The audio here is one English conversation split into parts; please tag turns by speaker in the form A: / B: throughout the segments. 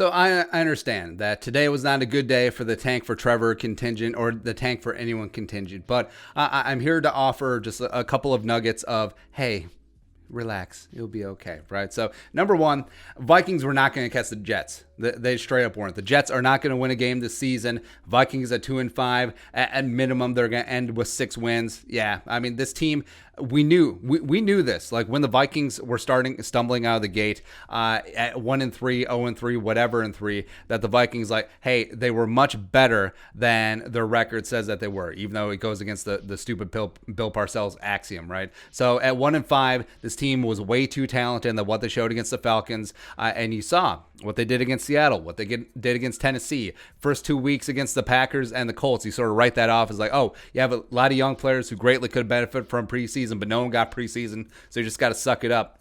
A: So I understand that today was not a good day for the tank for Trevor contingent or the tank for anyone contingent, but I'm here to offer just a couple of nuggets of, hey, relax, it'll be okay, right? So number one, Vikings were not going to catch the Jets. They straight up weren't. The Jets are not going to win a game this season. Vikings at 2-5. At minimum, they're going to end with 6 wins. Yeah, I mean, this team, we knew this. Like when the Vikings were stumbling out of the gate at 1-3, 0-3, whatever in 3, that the Vikings hey, they were much better than their record says that they were, even though it goes against the stupid Bill Parcells axiom, right? So at 1-5, this team was way too talented than what they showed against the Falcons, and you saw what they did against Seattle, what they did against Tennessee. First 2 weeks against the Packers and the Colts, you sort of write that off as oh, you have a lot of young players who greatly could benefit from preseason, but no one got preseason, so you just got to suck it up.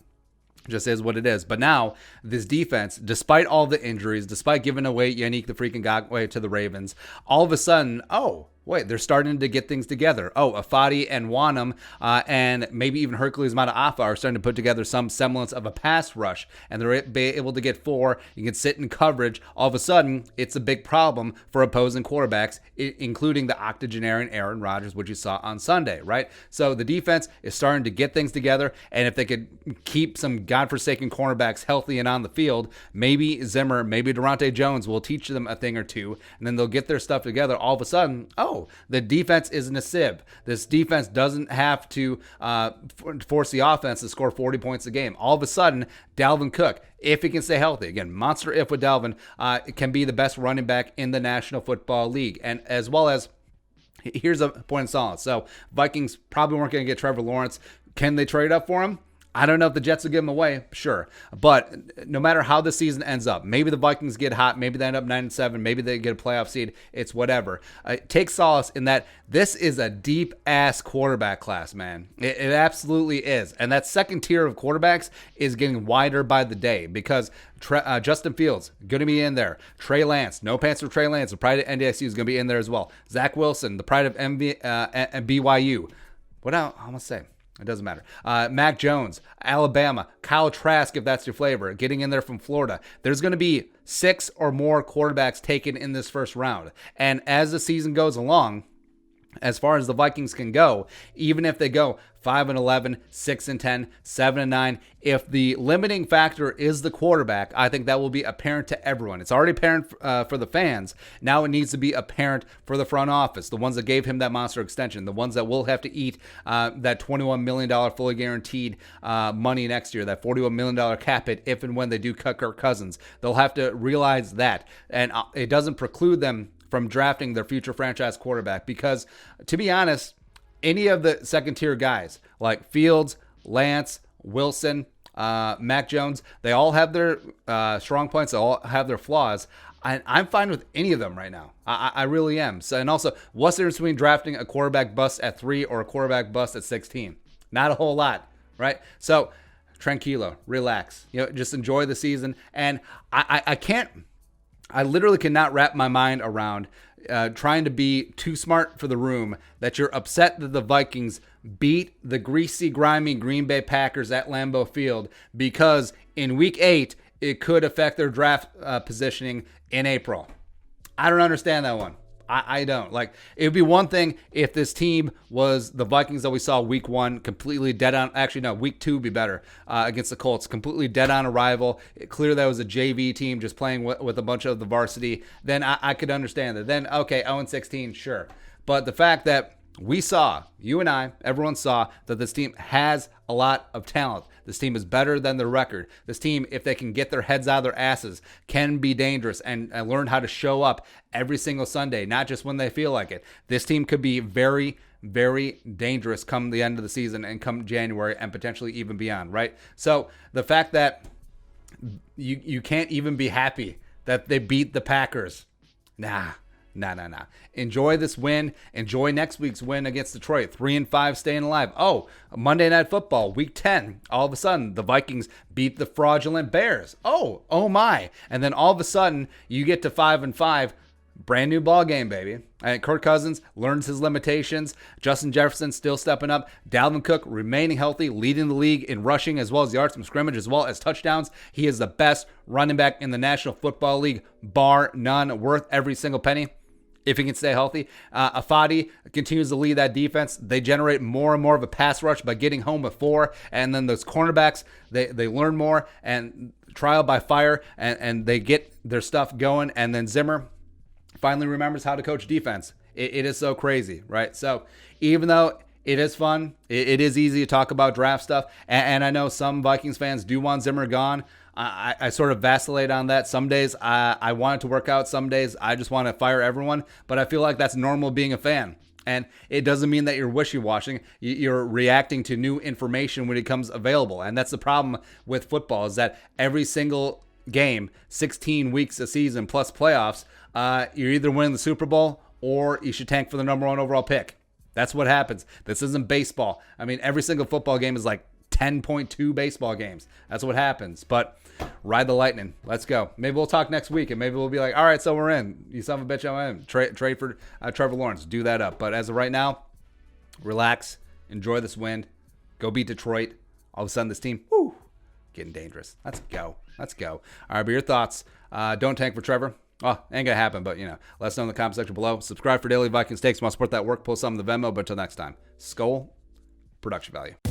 A: Just is what it is. But now, this defense, despite all the injuries, despite giving away Yannick the freaking Ngakoue to the Ravens, all of a sudden, wait, they're starting to get things together. Afadi and Wanham and maybe even Hercules Mataafa are starting to put together some semblance of a pass rush, and they're able to get 4. You can sit in coverage. All of a sudden, it's a big problem for opposing quarterbacks, including the octogenarian Aaron Rodgers, which you saw on Sunday, right? So the defense is starting to get things together, and if they could keep some godforsaken cornerbacks healthy and on the field, maybe Zimmer, maybe Durante Jones will teach them a thing or two, and then they'll get their stuff together. All of a sudden, the defense isn't a sieve. This defense doesn't have to force the offense to score 40 points a game. All of a sudden, Dalvin Cook, if he can stay healthy, again, monster if with Dalvin, can be the best running back in the National Football League. And as well as, here's a point of solace. So Vikings probably weren't going to get Trevor Lawrence. Can they trade up for him? I don't know if the Jets will give him away, sure. But no matter how the season ends up, maybe the Vikings get hot, maybe they end up 9-7, maybe they get a playoff seed, it's whatever. Take solace in that this is a deep-ass quarterback class, man. It absolutely is. And that second tier of quarterbacks is getting wider by the day because Justin Fields, going to be in there. Trey Lance, no pants for Trey Lance. The pride of NDSU is going to be in there as well. Zach Wilson, the pride of BYU. What else? I'm going to say. It doesn't matter. Mac Jones, Alabama, Kyle Trask, if that's your flavor, getting in there from Florida. There's going to be 6 or more quarterbacks taken in this first round. And as the season goes along, as far as the Vikings can go, even if they go 5-11, 6-10, 7-9, if the limiting factor is the quarterback, I think that will be apparent to everyone. It's already apparent for the fans. Now it needs to be apparent for the front office, the ones that gave him that monster extension, the ones that will have to eat that $21 million fully guaranteed money next year, that $41 million cap hit if and when they do cut Kirk Cousins. They'll have to realize that. And it doesn't preclude them from drafting their future franchise quarterback because, to be honest, any of the second-tier guys like Fields, Lance, Wilson, Mac Jones, they all have their strong points. They all have their flaws. I'm fine with any of them right now. I really am. So, and also, what's the difference between drafting a quarterback bust at 3 or a quarterback bust at 16? Not a whole lot, right? So, tranquilo, relax. Just enjoy the season. And I literally cannot wrap my mind around trying to be too smart for the room that you're upset that the Vikings beat the greasy, grimy Green Bay Packers at Lambeau Field because in Week 8, it could affect their draft positioning in April. I don't understand that one. I don't. It would be one thing if this team was the Vikings that we saw Week 1, completely dead on. Actually, no, Week 2 would be better against the Colts, completely dead on arrival. Clear that was a JV team just playing with a bunch of the varsity. Then I could understand that. Then, okay, 0-16, sure. But the fact that we saw, you and I, everyone saw that this team has a lot of talent. This team is better than their record. This team, if they can get their heads out of their asses, can be dangerous and learn how to show up every single Sunday, not just when they feel like it. This team could be very, very dangerous come the end of the season and come January and potentially even beyond, right? So the fact that you can't even be happy that they beat the Packers, nah. Enjoy this win. Enjoy next week's win against Detroit. 3-5, staying alive. Monday Night Football, Week 10. All of a sudden, the Vikings beat the fraudulent Bears. Oh my. And then all of a sudden, you get to 5-5. Brand new ball game, baby. And Kirk Cousins learns his limitations. Justin Jefferson still stepping up. Dalvin Cook remaining healthy, leading the league in rushing as well as yards from scrimmage as well as touchdowns. He is the best running back in the National Football League, bar none, worth every single penny if he can stay healthy. Afadi continues to lead that defense. They generate more and more of a pass rush by getting home with 4. And then those cornerbacks, they learn more and trial by fire, and they get their stuff going. And then Zimmer finally remembers how to coach defense. It is so crazy, right? So even though it is fun, it is easy to talk about draft stuff, and I know some Vikings fans do want Zimmer gone. I sort of vacillate on that. Some days I want it to work out. Some days I just want to fire everyone, but I feel like that's normal being a fan. And it doesn't mean that you're wishy-washy. You're reacting to new information when it comes available. And that's the problem with football, is that every single game, 16 weeks a season plus playoffs, you're either winning the Super Bowl or you should tank for the number 1 overall pick. That's what happens. This isn't baseball. I mean, every single football game is like 10.2 baseball games. That's what happens. But ride the lightning. Let's go. Maybe we'll talk next week, and maybe we'll be like, all right, so we're in. You son of a bitch, I'm in. Trade for Trevor Lawrence. Do that up. But as of right now, relax. Enjoy this win. Go beat Detroit. All of a sudden, this team, whoo, getting dangerous. Let's go. Let's go. All right, but your thoughts. Don't tank for Trevor. Oh, ain't gonna happen, but let us know in the comment section below. Subscribe for daily Vikings takes. Want to support that work? Pull some of the Venmo. But until next time, Skull Production Value.